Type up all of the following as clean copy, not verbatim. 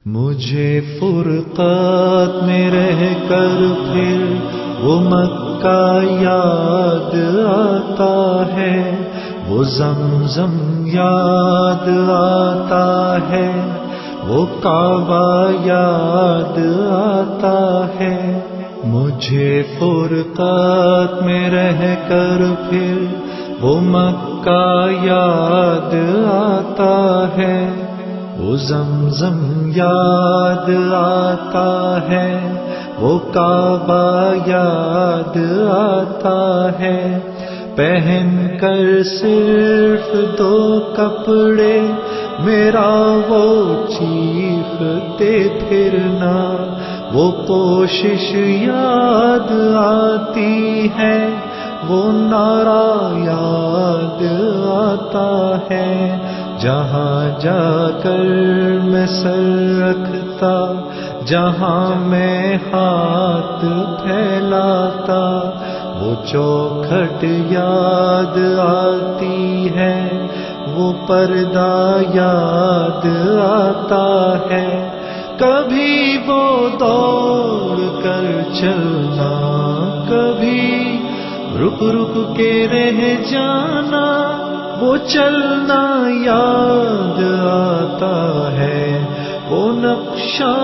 مجھے فرقات میں رہ کر پھر وہ مکہ یاد آتا ہے، وہ زمزم یاد آتا ہے، وہ کعبہ یاد آتا ہے۔ مجھے فرقات میں رہ کر پھر وہ مکہ یاد آتا ہے، وہ زمزم یاد آتا ہے، وہ کعبہ یاد آتا ہے۔ پہن کر صرف دو کپڑے میرا وہ چیختے پھرنا، وہ کوشش یاد آتی ہے، وہ نعرہ یاد آتا ہے۔ جہاں جا کر میں سر رکھتا، جہاں میں ہاتھ پھیلاتا، وہ چوکھٹ یاد آتی ہے، وہ پردہ یاد آتا ہے۔ کبھی وہ دوڑ کر چلنا، کبھی رک رک کے رہ جانا، وہ چلنا یاد آتا ہے، وہ نقشہ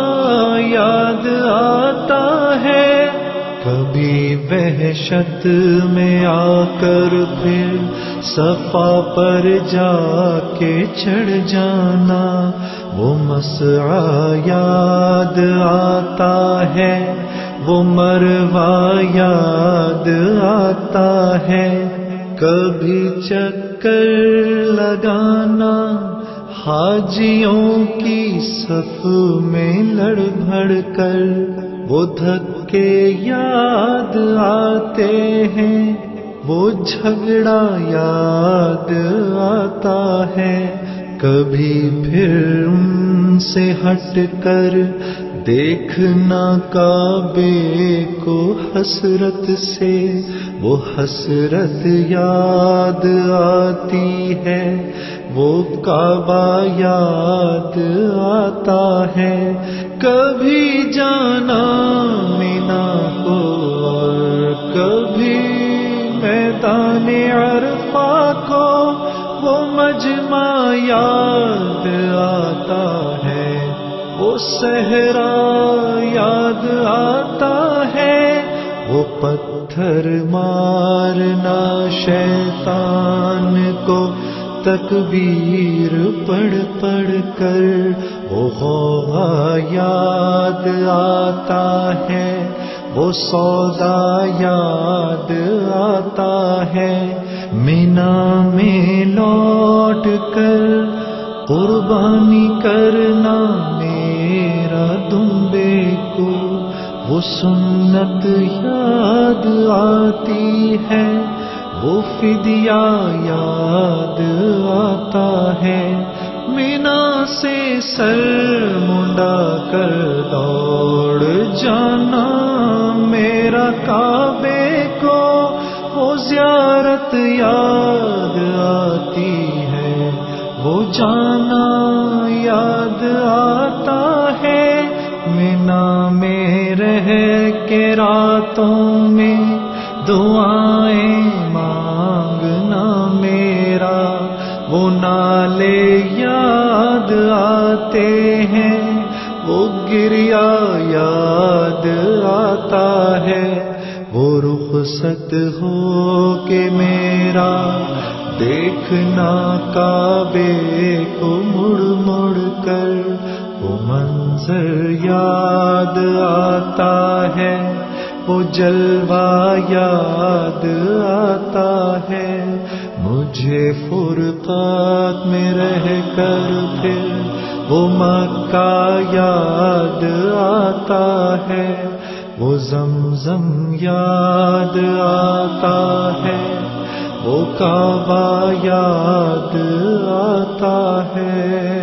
یاد آتا ہے۔ کبھی وحشت میں آ کر پھر صفا پر جا کے چڑھ جانا، وہ مسعی یاد آتا ہے، وہ مروہ یاد آتا ہے۔ کبھی چکر لگانا حاجیوں کی صف میں لڑ بھڑ کر، وہ دھکے یاد آتے ہیں، وہ جھگڑا یاد آتا ہے۔ کبھی پھر ان سے ہٹ کر دیکھنا کعبے کو حسرت سے، وہ حسرت یاد آتی ہے، وہ کعبہ یاد آتا ہے۔ کبھی جانا مینا کو اور کبھی میدان عرفہ کو، وہ مجمع یاد آتا ہے، وہ صحرا یاد آتا ہے، وہ پتھر مارنا شیطان کو تکبیر پڑھ پڑھ کر، وہ غوغا یاد آتا ہے، وہ سودا یاد آتا ہے۔ مینا میں لوٹ کر قربانی کرنا میرا دمبے کو، وہ سنت یاد آتی ہے، وہ فدیہ یاد آتا ہے۔ مینا سے سر منڈا کر دوڑ جانا میرا کعبے کو، وہ زیارت یاد آتی ہے، وہ جانا یاد آتا ہے۔ مینا میں رہ کے راتوں میں دعائیں مانگنا میرا، وہ نالے یاد آتے ہیں، وہ گریا یاد آتا ہے۔ وہ رخصت ہو کے میرا دیکھنا کعبے کو مڑ مڑ کر، وہ منظر یاد آتا ہے، وہ جلوہ یاد آتا ہے۔ مجھے فرقات میں رہ کر پھر وہ مکہ یاد آتا ہے، وہ زمزم یاد آتا ہے، وہ کعبہ یاد آتا ہے۔